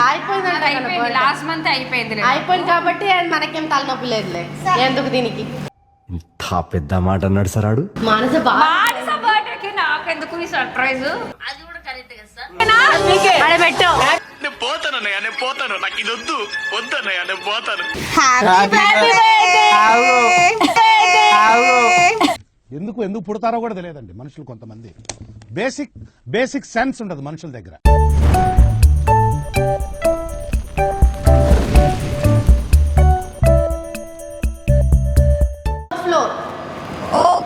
అయిపోయింది last month అయిపోయింది కాబట్టి మనకేం తలనొప్పి లేదులే ఎందుకు దీనికి ఇంత పెద్ద మాట అన్నాడు సార్ ఆడు. మానస బర్త్డేకి నాకెందుకు ఈ సర్ప్రైజ్ అది కూడా కరెక్ట్ కదా సార్. పెట్టు నేను పోతాను నాకు ఇది వద్దన్నయ్య నేను పోతాను. ఎందుకు పుడతారో కూడా తెలియదండి మనుషులు. కొంతమంది బేసిక్ సెన్స్ ఉండదు మనుషుల దగ్గర.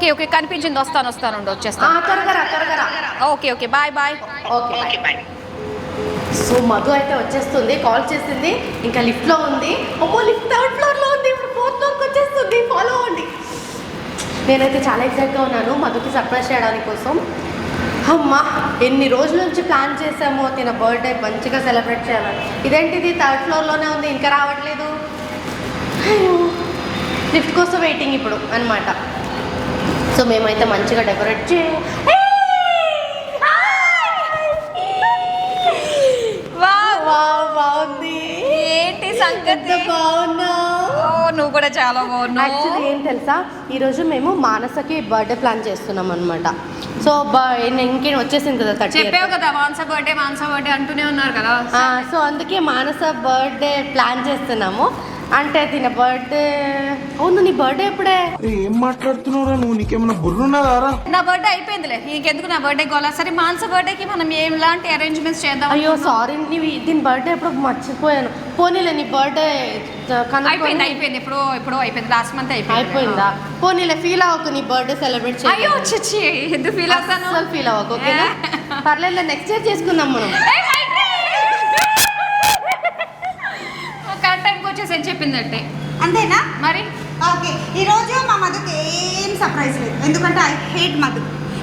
ఓకే ఓకే కనిపించింది వస్తాను వచ్చేస్తాను okay bye okay bye. So Madhu అయితే వచ్చేస్తుంది, కాల్ చేసింది, ఇంకా లిఫ్ట్ లో ఉంది. లిఫ్ట్ థర్డ్ ఫ్లోర్ లో ఉంది, ఇప్పుడు ఫోర్త్ ఫ్లోర్కి వచ్చేస్తుంది. ఫాలో అవ్వండి. నేనైతే చాలా ఎక్సైట్గా ఉన్నాను మధుకి సర్ప్రైజ్ చేయడానికి కోసం. అమ్మా ఎన్ని రోజుల నుంచి ప్లాన్ చేసామో తిన బర్త్డే మంచిగా సెలబ్రేట్ చేయాలని. ఇదేంటిది థర్డ్ ఫ్లోర్లోనే ఉంది ఇంకా రావట్లేదు. అయ్యో లిఫ్ట్ కోసం వెయిటింగ్ ఇప్పుడు అనమాట. సో మేమైతే మంచిగా డెకరేట్ బాగుంది. ఏంటి సంగతి బాగున్నా నువ్వు కూడా చాలా బాగున్నావు. యాక్చువల్లీ ఏం తెలుసా, ఈరోజు మేము మానసకి బర్త్డే ప్లాన్ చేస్తున్నాం అనమాట. సో ఇంకేం వచ్చేసింది కదా, చెప్పావు కదా మానస బర్త్డే అంటూనే ఉన్నారు కదా. సో అందుకే మానస బర్త్డే ప్లాన్ చేస్తున్నాము. అంటే తిన బర్త్డే. అవును నీ బర్త్డే ఎప్పుడే? ఏం మాట్లాడుతున్నావురా నువ్వు? నీకేమన్నా బుర్రున్నదారా? నా బర్త్డే అయిపోయిందిలే, ఇంకెందుకు నా బర్త్డే గోలా. సరే మానస బర్త్డేకి మనం ఎలాంటి అరేంజ్మెంట్స్ చేద్దాం? అయ్యో సారీ, దీని బర్త్డే ఎప్పుడు మర్చిపోయాను. పోనీలే నీ బర్త్డే అయిపోయింది ఎప్పుడో అయిపోయింది. లాస్ట్ మంత్ అయిపోయిందా? పోనీలే ఫీల్ అవ్వకు, నీ బర్త్డే సెలబ్రేట్ చేయాలి. అయ్యో వచ్చి ఎందుకు ఫీల్ అవుతాను? ఫీల్ అవ్వకు ఓకేనా? పర్లేదు నెక్స్ట్ ఇయర్ చేసుకుందాం మనం. కరెక్ట్ టైంకి వచ్చేసి చెప్పిందంటే అంతేనా మరి. ఓకే ఈరోజు మా మధుకి ఏం సర్ప్రైజ్ లేదు, ఎందుకంటే ఐ హేట్ మధు.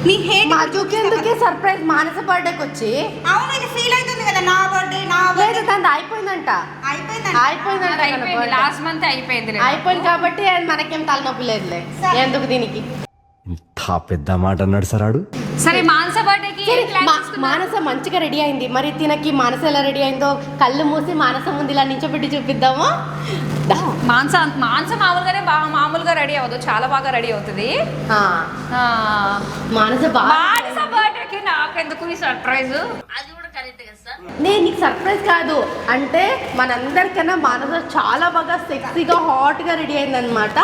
నీ హేట్ మధుకి ఎందుకే సర్ప్రైజ్ మానస బర్త్డేకి వచ్చి? అవును ఇది ఫీల్ అవుతుంది కదా నా బర్త్డే లేదు తనది అయిపోయిందంట. అయిపోయిందంట లాస్ట్ మంత్ అయిపోయింది కాబట్టి మనకేం తలనొప్పి లేదులే ఎందుకు దీనికి. ఇంత పెద్ద మాట అన్నాడు సార్ ఆడు. సరే మానస బర్త్డేకి మానస మంచిగా రెడీ అయింది. మరి తినకి మానస ఎలా రెడీ అయిందో కళ్ళు మూసి మానస ముందు ఇలా నించోబెట్టి చూపిద్దామా? మానస మామూలుగా రెడీ అవ్వదు, చాలా బాగా రెడీ అవుతుంది. మానస బర్త్డేకి నాకెందుకు ఈ సర్ప్రైజ్? అది కూడా కరెక్ట్ కదా సార్. నేను నీకు సర్ప్రైజ్ కాదు అంటే మనందరికన్నా మానస చాలా బాగా సెక్సీగా హాట్ గా రెడీ అయింది అనమాట.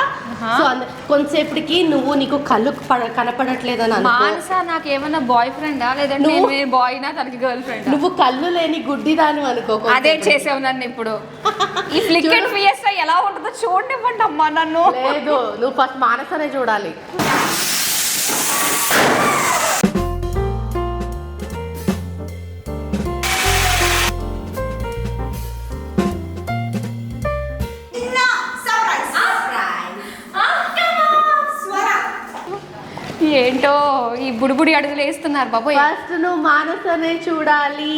సో కొంతసేపటికి నీకు కళ్ళు కనపడట్లేదని మానస నాకు ఏమన్నా బాయ్ ఫ్రెండా లేదంటే బాయ్ నా తనకి గర్ల్ ఫ్రెండ్? నువ్వు కళ్ళు లేని గుడ్డిదాని అనుకో. అదే చేసావు నన్ను ఇప్పుడు. ఈ ఫ్లిక్ అండ్ ఫియస్టా ఎలా ఉంటుందో చూడండి అమ్మా నన్ను. లేదు నువ్వు ఫస్ట్ మానసనే చూడాలి. ఏంటో ఈ బుడిబుడి అడుగులు వేస్తున్నారు బాబోయ్. ఫస్ట్ నువ్వు మానసనే చూడాలి.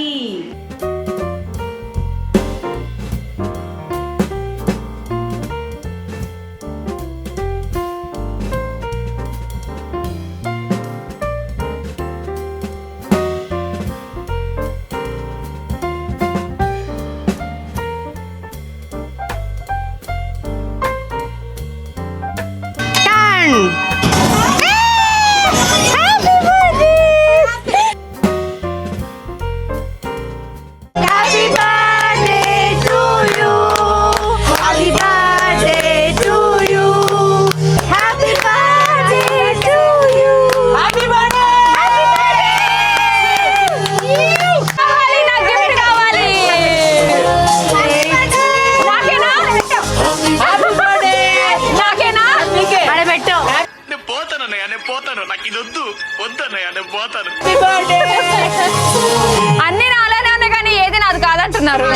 అన్ని నాలోనే ఉన్నాయి కానీ ఏది నాది కాదంటున్నారు.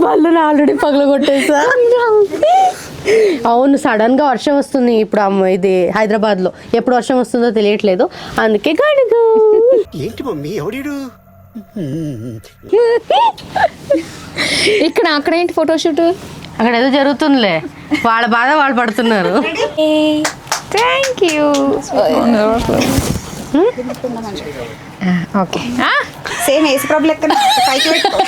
వాళ్ళు ఆల్రెడీ పగలగొట్టేసా. అవును సడన్ గా వర్షం వస్తుంది ఇప్పుడు. ఇది హైదరాబాద్ లో ఎప్పుడు వర్షం వస్తుందో తెలియట్లేదు, అందుకే గడుగు. ఏంటి మమ్మీ ఎవడీడు? ఇక్కడ అక్కడ ఏంటి ఫోటోషూట్? అక్కడ ఏదో జరుగుతుందిలే, వాళ్ళ బాధ వాళ్ళు పడుతున్నారు. Thank you. Okay, same Yesu problem లెక్క పైకి పెట్టుకో.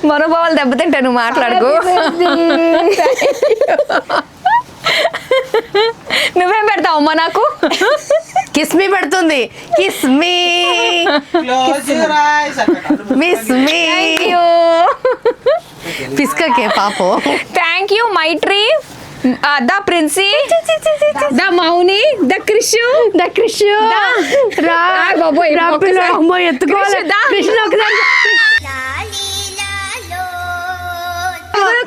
మనోభావాలు దెబ్బతింటా, నువ్వు మాట్లాడుకో. నువ్వేం పెడతావు అమ్మా నాకు? కిస్మీ పెడుతుంది, కిస్మీ మిస్ మీ. పిస్కకే పాపో. థ్యాంక్ యూ మైట్రీ, ద ప్రిన్సీ, ద మౌని, ద క్రిషు, ఎత్తుకోవాలి.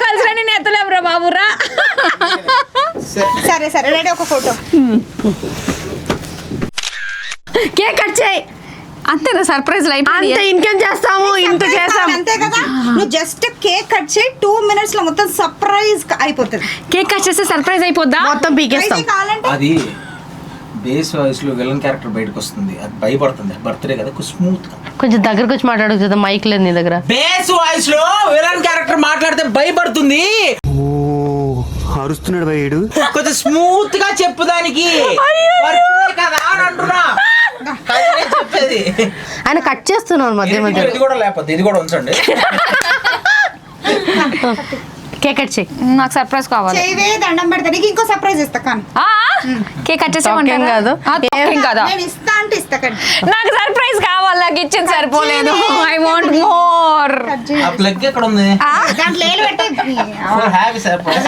కలిసి నేను ఎత్తలేవురా బాబురా. సరే సరే రెడీ, ఒక ఫోటో. కేక్ కట్ చేయి. అంతేనా? సర్ప్రైజ్ అంతే, ఇంకేం చేస్తాము, ఇంత చేస్తాం. అంతే కదా, నువ్వు జస్ట్ కేక్ కట్ చేయి, 2 minutes లో మొత్తం సర్ప్రైజ్ అయిపోతుంది. కేక్ కట్ చేస్తే సర్ప్రైజ్ అయిపోద్దా? మొత్తం పీకేస్తాం. అయితే కావాలంటే అది బేస్ వాయిస్ లో విలన్ క్యారెక్టర్ బయటకు వస్తుంది, అది భయపడుతుంది. బర్త్డే కదా, స్మూత్ గా కొంచెం దగ్గరకు వచ్చి మాట్లాడచ్చు కదా, మైక్ లేదు నీ దగ్గర. బేస్ వాయిస్ లో విలన్ క్యారెక్టర్ మాట్లాడితే భయపడుతుంది. అరుస్తున్నాడు భయ్యుడు. కొంచెం స్మూత్ గా చెప్పు దానికి. birthday కదా అని అంటున్నా. అది నేను చెప్పేది. ఆయన కట్ చేస్తున్నాను మధ్య మధ్య. ఇది కూడా లేకపోతే ఇది కూడా ఉంచండి. కేక్ కట్ చేయి. నాకు సర్ప్రైజ్ కావాలి. చేయవే, దండం పెడతా, నీకు ఇంకో సర్ప్రైజ్ ఇస్తా. కానీ కేక్ కట్ Talking కాదు. చేసేమంటారా? కాదా? నేను ఇస్తా అంటే ఇస్తా. కానీ నాకు సర్ప్రైజ్ కావాలి, నాకు ఇచ్చింది సరిపోలేదు. I want more. ఆ ప్లగ్ ఎక్కడ ఉంది? దాంట్లో ఏలు పెట్టే. Happy surprise.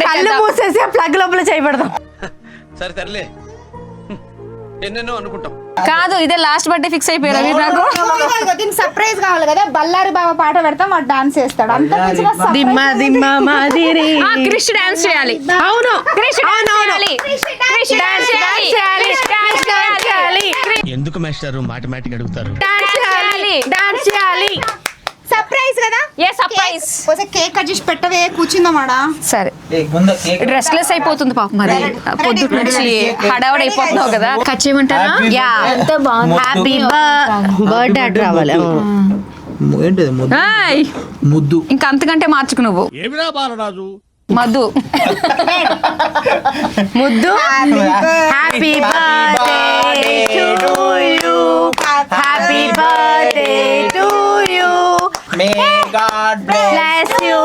కళ్ళు మూసేసి ఆ ప్లగ్ లోపల చేయబడదాం. సరే సర్లే, ఎన్నెన్నో అనుకుంటాం. కాదు, ఇదే లాస్ట్ బర్త్డే ఫిక్స్ అయిపోయారు మీరు నాకు. దీనికి సర్ప్రైజ్ కావాలి కదా, బల్లారి బాబా పాట పెడతాం, వాడు డాన్స్ చేస్తాడు. అంత మంచిగా surprise దిమ్మ దిమ్మ మాదిరి. క్రిష్ డాన్స్ చేయాలి. అవును, క్రిష్ డాన్స్ చేయాలి. క్రిష్ డాన్స్ చేయాలి. డాన్స్ చేయాలి. ఎందుకు మాస్టర్ మాటమాటిక్ అడుగుతారు? డాన్స్ చేయాలి. సర్ప్రైజ్ కదా. A surprise? ఒకసారి కేక్ కట్ చేసి పెట్టవే, కూర్చుందామాడా. సరే, ముందు కేక్ రెస్ట్లెస్ అయిపోతుంది పాప. మరి పొద్దుట నుంచి హడావడి అయిపోతున్నావు కదా. కట్ చేయమంటారా? యా, హ్యాపీ బర్త్డే అడ్డు రావాలి. ఏంటిది ముద్దు? ఏయ్, ముద్దు. ఇంకా అంతకంటే మార్చుకు నువ్వు. ఏమిరా బాలరాజు? మధు. ముద్దు. Happy birthday to you, happy birthday to you, may God bless you,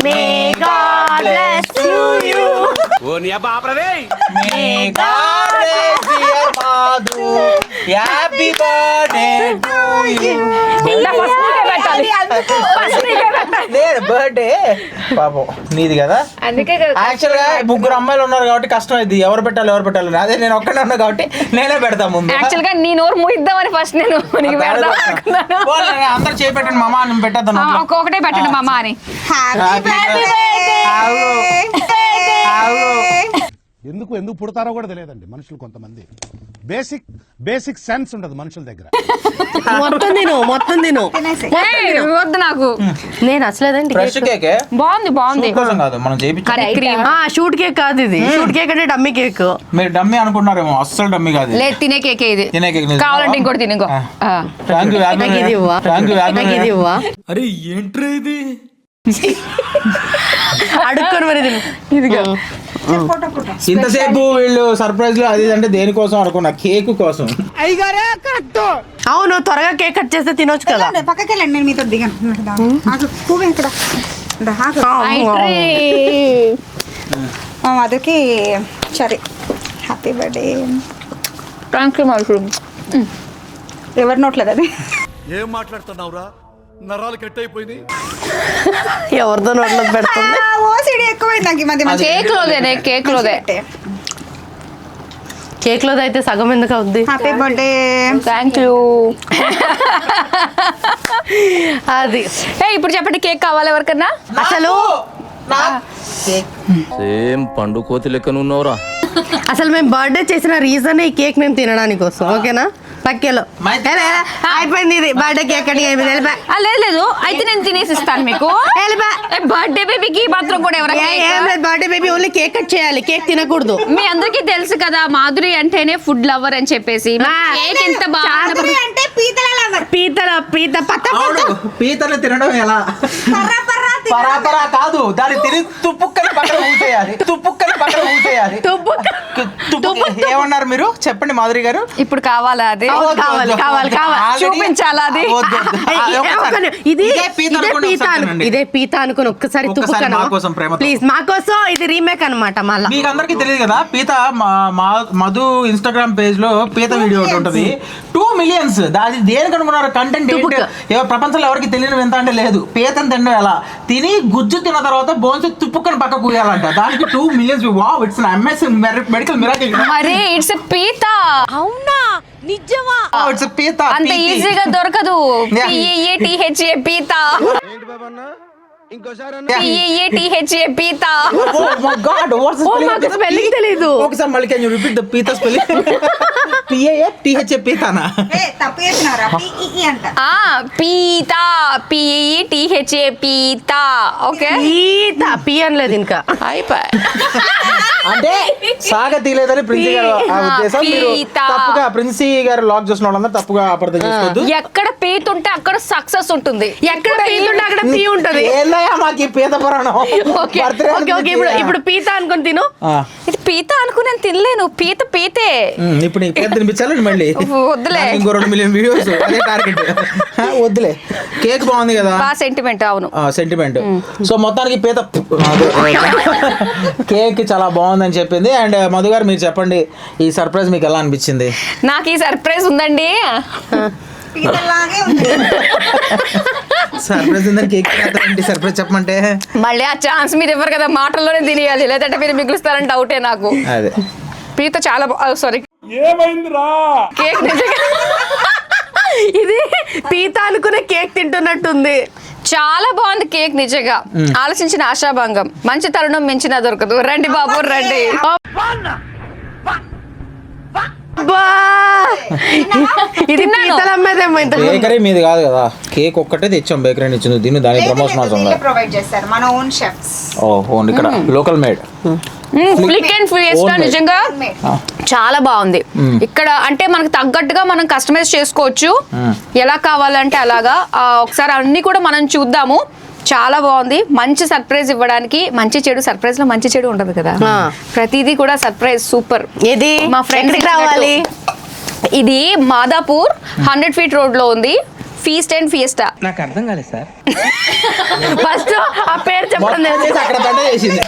may God bless you, ఓ నీ అబ్బా ఆపరదే. May God dear Madhu, happy birthday to you. ఇలా first నీకే పెట్టాలి. First నీకే పెట్టాలి. నేను బర్త్డే పాపం నీది కదా. అందుకే యాక్చువల్ గా ముగ్గురు అమ్మాయిలు ఉన్నారు కాబట్టి కష్టం అయింది, ఎవరు పెట్టాలి అదే నేను ఒక్కనే ఉన్నా కాబట్టి నేనే పెడతా ముందు. యాక్చువల్ గా నీ నోరు మూయిద్దామని ఫస్ట్ నేను నీకు పెడదాం అనుకున్నాను. అందరు చేపెట్టండి మామ, నేను పెట్టేద్దాను. ఒక్కొక్కటే పెట్టండి మామ అని. ఎందుకు పుడతారో కూడా తెలియదండి మనుషులు కొంతమంది. బేసిక్ సెన్స్ ఉండదు మనుషుల దగ్గర. మొత్తం తిను. ఏయ్, వద్దు నాకు. నేను అసలేదండి. ఫ్రెష్ కేక్ బాగుంది. కోసం కాదు మనం చేయించాలి. క్రీమ్ షూట్ కేక్ కాదు ఇది. షూట్ కేక్ అంటే డమ్మీ కేక్. మీరు డమ్మీ అనుకుంటున్నారేమో, అస్సలు డమ్మీ కాదు. లేదు, తినే కేకే ఇది. తినే కేక్ కావాలంటే ఇంకోటి తిను. ఇంకో థ్యాంక్ యూ. ఇది ఇవ్వా. ఇది ఇవ్వా. అరే ఏంట్రా ఇది? అడుక్కొని మరి తిను. ఇదిగో. ఇంతసేపు వీళ్ళు సర్ప్రైజ్ లో అది అంటే దేనికోసం అనుకున్నా, కేక్ కోసం. అవును, త్వరగా కేక్ కట్ చేస్తే తినొచ్చు కదా. పక్కకి వెళ్ళండి, నేను మీతో దిగాను. పువ్వు ఇక్కడ మధుకి. సరే, happy birthday. Thank you mushroom. ఎవరి నోట్లేదు అది. ఏం మాట్లాడుతున్నావురా? నరాలు కట్ అయిపోయింది. ఎవరితో నోట్లో పెడుతుంది. ఓసిడి ఎక్కువైంది నాకు ఈ మధ్య. కేక్ లోదే. కేక్ లో అయితే సగం ఎందుకు అవుద్ది. Happy birthday. Thank you. అది ఇప్పుడు చెప్పండి, కేక్ కావాలి ఎవరికన్నా? అసలు సేమ్ పండు కోతి లెక్కన ఉన్నావురా. అసలు మేము బర్త్డే చేసిన రీజన్ ఈ కేక్ మేము తినడానికి వస్తాం. ఓకేనా? పక్కెలో అయిపోయింది ఇది బర్త్డే కేక్ కటింగ్ అయిపోయింది వెళ్ళిపా లేదు లేదు అయితే నేను తినేసి ఇస్తాను మీకు. వెళ్ళిపా బర్త్డే బేబీకి మాత్రం కూడా ఎవరైనా ఏం లేదు birthday baby only cake cut చేయాలి కేక్ తినకూడదు మీ అందరికీ తెలుసు కదా మాధురి అంటేనే ఫుడ్ లవర్ అని చెప్పేసి. కేక్ ఎంత బాగా అంటే పీతల లవర్. పీత పత్త పీతలు తినడం ఎలా పరాపరా కాదు దాన్ని తిని తుప్పుక్కని పక్కన ఊసేయాలి ఏమన్నారు మీరు చెప్పండి మాధురి గారు. ఇప్పుడు కావాలా అది? కావాలి చూపించాలా అది? ఇదే పీత అనుకుని ఒక్కసారి తుప్పుకను ప్లీజ్ మా కోసం ఇది రీమేక్ అన్నమాట. మళ్ళీ మీకు అందరికి తెలియదు కదా పీత మధు ఇన్స్టాగ్రామ్ పేజ్ లో పీత వీడియో ఒకటి ఉంటది 2 million. అది దేనికి అనుకున్నారు కంటెంట్ ప్రపంచంలో ఎవరికి తెలియని ఎంత అంటే లేదు. పీతను తినడం ఎలా తిని గుజ్జు తిన్న తర్వాత బోన్స్ తుప్పుకొని పక్క కూయాలంట దానికి 2 million. Wow it's an amazing medical miracle. మరి ఇట్స్ ఎ పీత. అవునా నిజమా? ఇట్స్ పీత అంత ఈజీగా దొరకదు. PEATHA పీత. PEATHA పీత. Oh my God, what's the spelling? మాకు స్పెల్లింగ్ తెలీదు. ఒకసారి మళ్ళీ can you repeat the పీత స్పెల్లింగ్? PEATHA పీతనా? తప్పు చేసినారా? PEE అంట. పీత PEATHA పీత. ఓకే పీత పీ అనలేదు ఇంకా అంటే సాగ తీయలేదని ప్రిన్సీ గారు ఆ ఉద్దేశం. మీరు తప్పుగా ప్రిన్సీ గారు లాక్ చేసిన వాళ్ళందరూ తప్పుగా అర్థం చేసుకోవద్దు. ఎక్కడ పీత ఉంటే అక్కడ సక్సెస్ ఉంటుంది. ఎక్కడ పీత ఉంటే అక్కడ పీ ఉంటది. ఏందయ్యా మాకు పీత పురాణం. ఇప్పుడు పీత అనుకుని తిను. ఇది పీత అనుకుని నేను తినలేను. పీతే ఇప్పుడు నీకు పీత తినిపించాలి మళ్ళీ. వద్దులే ఇంకో 2 million వీడియోస్ అదే టార్గెట్. వద్దులే కేక్ బాగుంది కదా బాగా సెంటిమెంట్. అవును సెంటిమెంట్. సో మొత్తానికి పీత కేక్ చాలా బాగుందని చెప్పింది. అండ్ మధు గారు మీరు చెప్పండి ఈ సర్ప్రైజ్ మీకు ఎలా అనిపించింది? నాకు ఈ సర్ప్రైజ్ ఉందండి. పీతలాగే ఉంది. సర్ప్రైజ్ ఉందని కేక్ సర్ప్రైజ్ చెప్పమంటే మళ్ళీ ఆ ఛాన్స్ మీరు ఇవ్వరు కదా, మాటల్లోనే తినేయాలి, లేదంటే మీరు మిగులుస్తారని డౌటే నాకు. అదే పీత చాలా సారీ ఏమైందిరా కేక్ ఇది పీత అనుకునే కేక్ తింటున్నట్టుంది. చాలా బాగుంది కేక్ నిజంగా. ఆలోచించిన ఆశాభంగం. మంచి తరుణం మించిన దొరకదు. రండి బాబు రండి. ఇది పీతలు అమ్మేదేమో ఇంత. బేకరీ మీది కాదు కదా కేక్ ఒక్కటే తెచ్చాం బేకరీ ఇచ్చింది. దీన్ని దాని ప్రమోషన్ అవసరం ప్రొవైడ్ చేస్తారు మన ఓన్ షెఫ్స్. ఓన్ ఇక్కడ local made flick and Fiesta నిజంగా చాలా బాగుంది. ఇక్కడ అంటే మనకు తగ్గట్టుగా మనం కస్టమైజ్ చేసుకోవచ్చు ఎలా కావాలంటే అలాగా. ఒకసారి అన్ని కూడా మనం చూద్దాము. చాలా బాగుంది. మంచి సర్ప్రైజ్ ఇవ్వడానికి. మంచి చెడు సర్ప్రైజ్ లో మంచి చెడు ఉండదు కదా, ప్రతిదీ కూడా సర్ప్రైజ్ సూపర్. ఇది మా ఫ్రెండ్స్ రావాలి. ఇది మాదాపూర్ 100 feet రోడ్ లో ఉంది. Feast and Fiesta. నాకు అర్థం కాలేదు సార్. ఫస్ట్ ఆ పేరు చెప్పడం అక్కడ బండ చేసింది.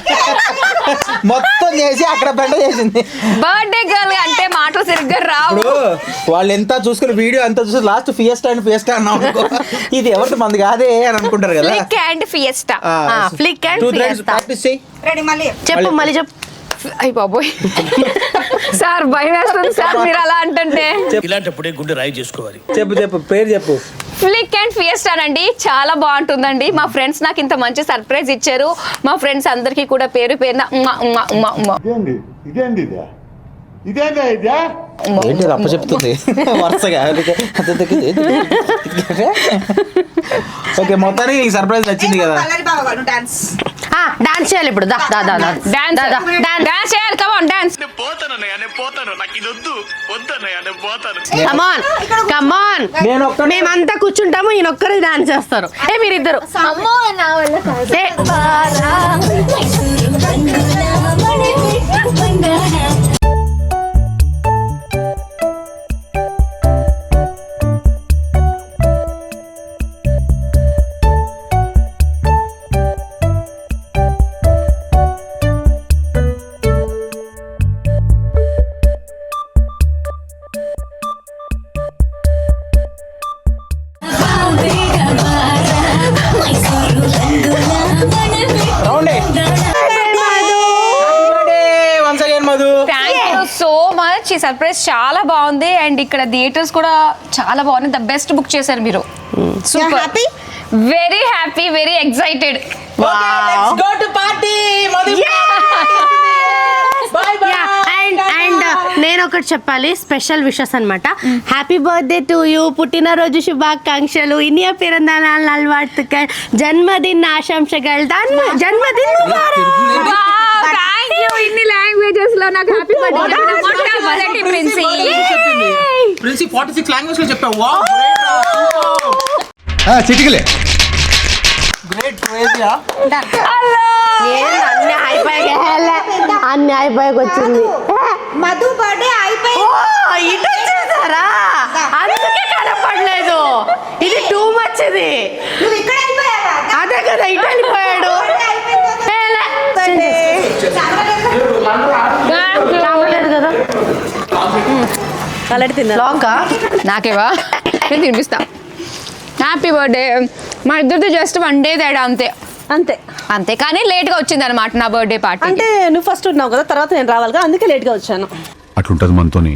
మొత్తం చేసి అక్కడ బండ చేసింది. బర్త్డే గర్ల్ అంటే మాటలు సరిగ్గా రావు. వాళ్ళు ఎంత చూసుకుని వీడియో అంతా చూసి లాస్ట్ ఫియస్టా అండ్ ఫియస్టా అన్నాం ఇది ఎవరిది మంది కాదే అని అనుకుంటారు కదా. Flick and Fiesta. Flick and Fiesta. Ready మళ్ళీ చెప్పు మళ్ళీ చెప్పు. అయ్య బాబోయ్ సార్ భయం వేస్తుంది సార్ మీరు అలా అంటే. ఇలాంటప్పుడే గుండె రాయి చేసుకోవాలి. చెప్పు పేరు చెప్పు. ఫ్లిక్ అండ్ ఫియస్టా అండి. చాలా బాగుంటుందండి. మా ఫ్రెండ్స్ నాకు ఇంత మంచి సర్ప్రైజ్ ఇచ్చారు. మా ఫ్రెండ్స్ అందరికీ కూడా పేరు పేరున ఏంటి అప్ప చెప్తుంది వరుసగా. ఓకే మొత్తానికి ఈ సర్ప్రైజ్ నచ్చింది కదా. డాన్స్ చేయాలి ఇప్పుడు. డాన్స్ చేయాలి. Come on dance. నేను పోతాను నాకు ఇది వద్దన్నయ్య నేను పోతాను. కమాన్ మేమంతా కూర్చుంటాము. ఈయనొక్కరే డాన్స్ చేస్తారు. మీరిద్దరు సో మచ్. ఈ సర్ప్రైజ్ చాలా బాగుంది. అండ్ ఇక్కడ థియేటర్స్ కూడా చాలా బాగుంది. ద బెస్ట్ బుక్ చేశారు మీరు. Super happy, very happy, very excited. And నేను ఒకటి చెప్పాలి, స్పెషల్ విషెస్ అన్నమాట. హ్యాపీ బర్త్డే టు యూ, పుట్టినరోజు శుభాకాంక్షలు, ఇనియ పిరందానాల్ నల్వార్తుకల్, జన్మదిన ఆశంసകൾ, జన్మదిన ముబారక్. Thank you. ఇన్ని లాంగ్వేజెస్ లో నాకు హ్యాపీ బర్త్డే మొట్టమొదటి ప్రిన్సీ. ప్రిన్సీ 46 లాంగ్వేజ్ లో చెప్పావు. వావ్, చిటికలే గ్రేట్ క్రేజియా. అన్ని అయిపోయాక వచ్చింది. మధు బర్త్డే అయిపోయింది. ఇటు వచ్చేసారా, అందుకే కనపడలేదు. ఇది టూ మచ్. ఇది నువ్వు ఇక్కడ వెళ్ళిపోయావా? అదే కదా, ఇటు వెళ్ళిపోయాడు. రావట్లేదు కదా, లాంకా నాకేవా, నేను తినిపిస్తా. Happy birthday. మా ఇద్దరితో జస్ట్ 1 డే తేడా, అంతే అంతే. అంతే. కానీ లేట్ గా వచ్చింది అనమాట నా బర్త్డే పార్టీ. అంటే నువ్వు ఫస్ట్ ఉన్నావు కదా, తర్వాత నేను రావాలి కదా, అందుకే లేట్ గా వచ్చాను. అట్లుంటది మనతోని.